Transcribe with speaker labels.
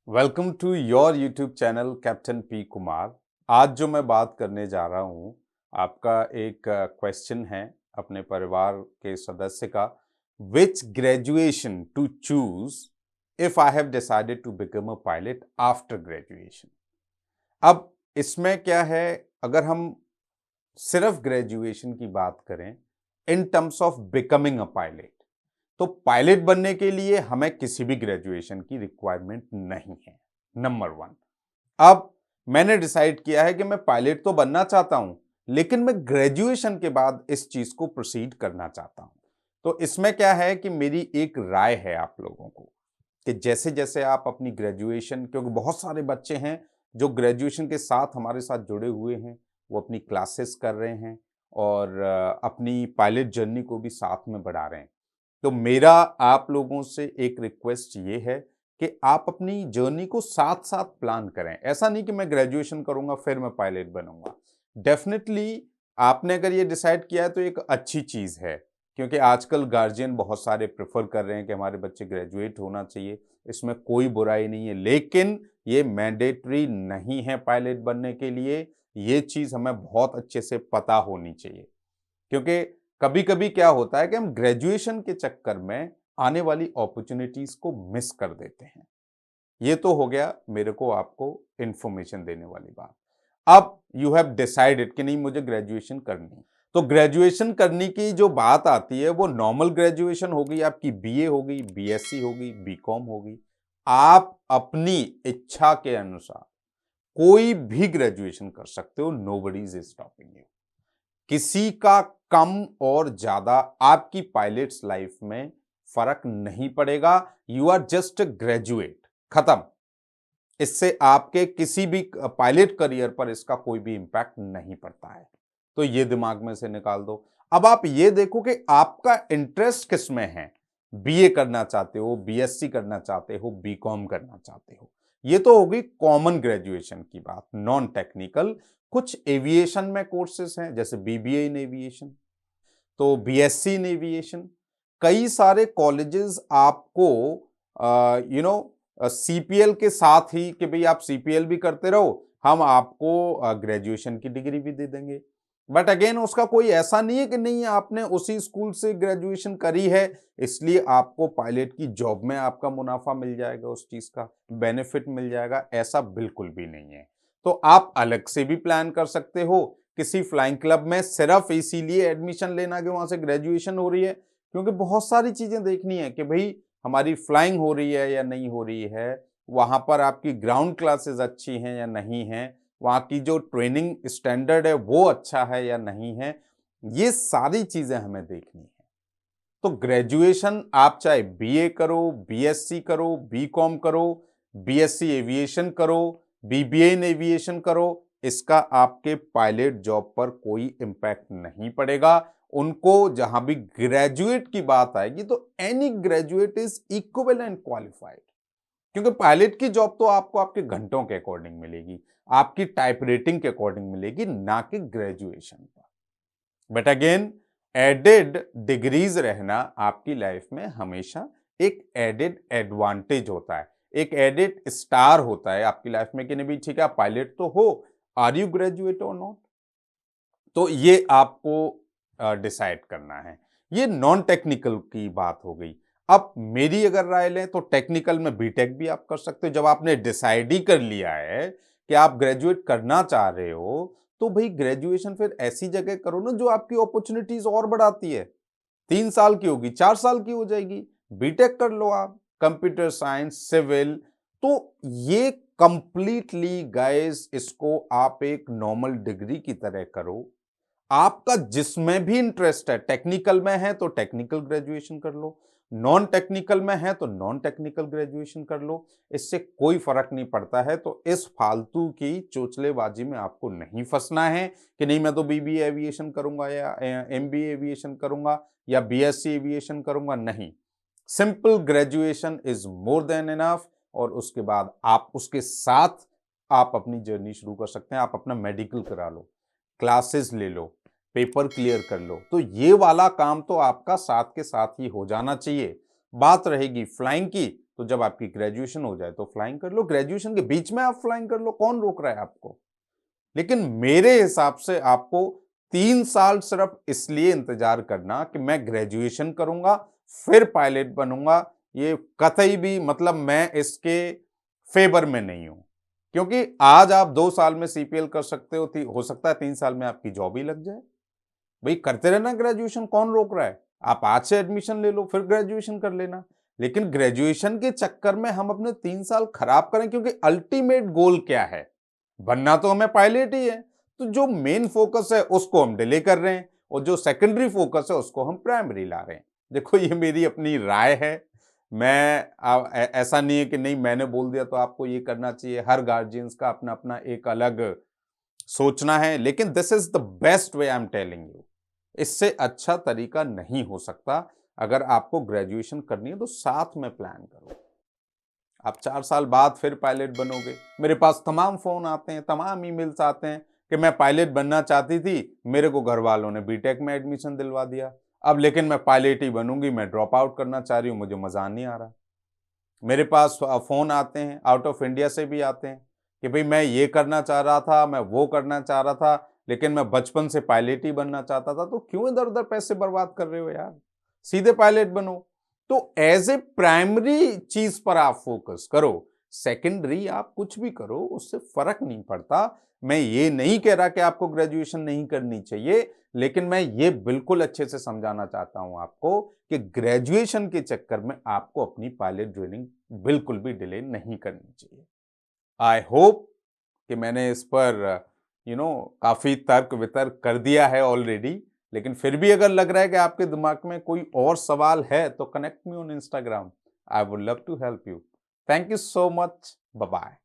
Speaker 1: Welcome to your YouTube channel captain P Kumar. आज जो मैं बात करने जा रहा हूँ, आपका एक क्वेश्चन है अपने परिवार के सदस्य का। Which graduation to choose if I have decided to become a pilot after graduation. अब इसमें क्या है, अगर हम सिर्फ ग्रेजुएशन की बात करें in terms of becoming a pilot, तो पायलट बनने के लिए हमें किसी भी ग्रेजुएशन की रिक्वायरमेंट नहीं है। Number one. अब मैंने डिसाइड किया है कि मैं पायलट तो बनना चाहता हूं, लेकिन मैं ग्रेजुएशन के बाद इस चीज को प्रोसीड करना चाहता हूं। तो इसमें क्या है कि मेरी एक राय है आप लोगों को कि जैसे जैसे आप अपनी ग्रेजुएशन, क्योंकि बहुत सारे बच्चे हैं जो ग्रेजुएशन के साथ हमारे साथ जुड़े हुए हैं, वो अपनी क्लासेस कर रहे हैं और अपनी पायलट जर्नी को भी साथ में बढ़ा रहे हैं। तो मेरा आप लोगों से एक रिक्वेस्ट ये है कि आप अपनी जर्नी को साथ साथ प्लान करें। ऐसा नहीं कि मैं ग्रेजुएशन करूंगा फिर मैं पायलट बनूंगा। डेफिनेटली आपने अगर ये डिसाइड किया है तो एक अच्छी चीज है, क्योंकि आजकल गार्जियन बहुत सारे प्रेफर कर रहे हैं कि हमारे बच्चे ग्रेजुएट होना चाहिए। इसमें कोई बुराई नहीं है, लेकिन ये मैंडेटरी नहीं है पायलट बनने के लिए। ये चीज हमें बहुत अच्छे से पता होनी चाहिए, क्योंकि कभी कभी क्या होता है कि हम ग्रेजुएशन के चक्कर में आने वाली अपॉर्चुनिटीज को मिस कर देते हैं। ये तो हो गया मेरे को आपको इंफॉर्मेशन देने वाली बात। अब यू हैव डिसाइडेड कि नहीं मुझे ग्रेजुएशन करनी है, तो ग्रेजुएशन करने की जो बात आती है वो नॉर्मल ग्रेजुएशन होगी, आपकी बीए होगी, बीएससी होगी, बीकॉम होगी। आप अपनी इच्छा के अनुसार कोई भी ग्रेजुएशन कर सकते हो। Nobody is stopping you. किसी का कम और ज्यादा आपकी पायलट्स लाइफ में फर्क नहीं पड़ेगा। यू आर जस्ट ग्रेजुएट, खत्म। इससे आपके किसी भी पायलट करियर पर इसका कोई भी इंपैक्ट नहीं पड़ता है। तो ये दिमाग में से निकाल दो। अब आप ये देखो कि आपका इंटरेस्ट किस में है। बीए करना चाहते हो, बीएससी करना चाहते हो, बीकॉम करना चाहते हो। ये तो होगी कॉमन ग्रेजुएशन की बात, नॉन टेक्निकल। कुछ एविएशन में कोर्सेज हैं, जैसे बीबीए इन एविएशन, तो बीएससी इन एविएशन। कई सारे कॉलेजेस आपको सीपीएल के साथ ही कि भाई आप सीपीएल भी करते रहो, हम आपको ग्रेजुएशन की डिग्री भी दे देंगे। बट अगेन उसका कोई ऐसा नहीं है कि नहीं आपने उसी स्कूल से ग्रेजुएशन करी है इसलिए आपको पायलट की जॉब में आपका मुनाफा मिल जाएगा, उस चीज का बेनिफिट मिल जाएगा। ऐसा बिल्कुल भी नहीं है। तो आप अलग से भी प्लान कर सकते हो, किसी फ्लाइंग क्लब में सिर्फ इसीलिए एडमिशन लेना कि वहां से ग्रेजुएशन हो रही है, क्योंकि बहुत सारी चीजें देखनी है कि भाई हमारी फ्लाइंग हो रही है या नहीं हो रही है, वहां पर आपकी ग्राउंड क्लासेस अच्छी हैं या नहीं है, वहां की जो ट्रेनिंग स्टैंडर्ड है वो अच्छा है या नहीं है। ये सारी चीजें हमें देखनी है। तो ग्रेजुएशन आप चाहे बीए करो, बीएससी करो, बीकॉम करो, बीएससी एविएशन करो, बीबीए इन एविएशन करो, इसका आपके पायलट जॉब पर कोई इंपैक्ट नहीं पड़ेगा। उनको जहां भी ग्रेजुएट की बात आएगी तो any graduate is equivalent qualified, क्योंकि पायलट की जॉब तो आपको आपके घंटों के अकॉर्डिंग मिलेगी, आपकी टाइप रेटिंग के अकॉर्डिंग मिलेगी, ना कि ग्रेजुएशन पर। बट अगेन एडेड डिग्रीज रहना आपकी लाइफ में हमेशा एक एडेड एडवांटेज होता है, एक एडेड स्टार होता है आपकी लाइफ में कि नहीं भाई ठीक है आप पायलट तो हो, आर यू ग्रेजुएट और नॉट। तो ये आपको डिसाइड करना है। ये नॉन टेक्निकल की बात हो गई। अब मेरी अगर राय लें तो टेक्निकल में बीटेक भी आप कर सकते हो। जब आपने डिसाइड ही कर लिया है कि आप ग्रेजुएट करना चाह रहे हो, तो भाई ग्रेजुएशन फिर ऐसी जगह करो ना जो आपकी अपॉर्चुनिटीज और बढ़ाती है। 3 साल की होगी, 4 साल की हो जाएगी। बीटेक कर लो आप, कंप्यूटर साइंस, सिविल। तो ये कंप्लीटली गाइस, इसको आप एक नॉर्मल डिग्री की तरह करो। आपका जिसमें भी इंटरेस्ट है, टेक्निकल में है तो टेक्निकल ग्रेजुएशन कर लो, नॉन टेक्निकल में है तो नॉन टेक्निकल ग्रेजुएशन कर लो। इससे कोई फर्क नहीं पड़ता है। तो इस फालतू की चोचलेबाजी में आपको नहीं फंसना है कि नहीं मैं तो बीबीए एविएशन करूंगा या एमबीए एविएशन करूंगा या बीएससी एविएशन करूंगा। नहीं, simple graduation is more than enough. और उसके बाद आप उसके साथ आप अपनी जर्नी शुरू कर सकते हैं। आप अपना मेडिकल करा लो, क्लासेस ले लो, पेपर क्लियर कर लो। तो ये वाला काम तो आपका साथ के साथ ही हो जाना चाहिए। बात रहेगी फ्लाइंग की, तो जब आपकी ग्रेजुएशन हो जाए तो फ्लाइंग कर लो, ग्रेजुएशन के बीच में आप फ्लाइंग कर लो, कौन रोक रहा है आपको। लेकिन मेरे हिसाब से आपको 3 साल सिर्फ इसलिए इंतजार करना कि मैं ग्रेजुएशन करूंगा फिर पायलट बनूंगा, ये कतई भी मतलब मैं इसके फेवर में नहीं हूं। क्योंकि आज आप 2 साल में सीपीएल कर सकते हो सकता है 3 साल में आपकी जॉब ही लग जाए। भाई करते रहना ग्रेजुएशन, कौन रोक रहा है। आप आज से एडमिशन ले लो फिर ग्रेजुएशन कर लेना। लेकिन ग्रेजुएशन के चक्कर में हम अपने 3 साल खराब करें, क्योंकि अल्टीमेट गोल क्या है, बनना तो हमें पायलट ही है। तो जो मेन फोकस है उसको हम डिले कर रहे हैं और जो सेकेंडरी फोकस है उसको हम प्राइमरी ला रहे हैं। देखो ये मेरी अपनी राय है, मैं ऐसा नहीं है कि नहीं मैंने बोल दिया तो आपको ये करना चाहिए। हर गार्जियंस का अपना अपना एक अलग सोचना है, लेकिन this is the best way I am telling you. इससे अच्छा तरीका नहीं हो सकता। अगर आपको ग्रेजुएशन करनी है तो साथ में प्लान करो। आप 4 साल बाद फिर पायलट बनोगे। मेरे पास तमाम फोन आते हैं, तमाम ईमेल्स आते हैं कि मैं पायलट बनना चाहती थी, मेरे को घर वालों ने बीटेक में एडमिशन दिलवा दिया, अब लेकिन मैं पायलट ही बनूंगी, मैं ड्रॉप आउट करना चाह रही हूँ, मुझे मजा नहीं आ रहा। मेरे पास फोन आते हैं, आउट ऑफ इंडिया से भी आते हैं कि भाई मैं ये करना चाह रहा था, मैं वो करना चाह रहा था, लेकिन मैं बचपन से पायलट ही बनना चाहता था। तो क्यों इधर उधर पैसे बर्बाद कर रहे हो यार, सीधे पायलट बनो। तो एज ए प्राइमरी चीज पर आप फोकस करो, सेकेंडरी आप कुछ भी करो, उससे फर्क नहीं पड़ता। मैं ये नहीं कह रहा कि आपको ग्रेजुएशन नहीं करनी चाहिए, लेकिन मैं ये बिल्कुल अच्छे से समझाना चाहता हूं आपको कि ग्रेजुएशन के चक्कर में आपको अपनी पायलट ट्रेनिंग बिल्कुल भी डिले नहीं करनी चाहिए। आई होप कि मैंने इस पर काफी तर्क वितर्क कर दिया है ऑलरेडी। लेकिन फिर भी अगर लग रहा है कि आपके दिमाग में कोई और सवाल है तो connect me on Instagram. I would love to help you. Thank you so much. Bye bye.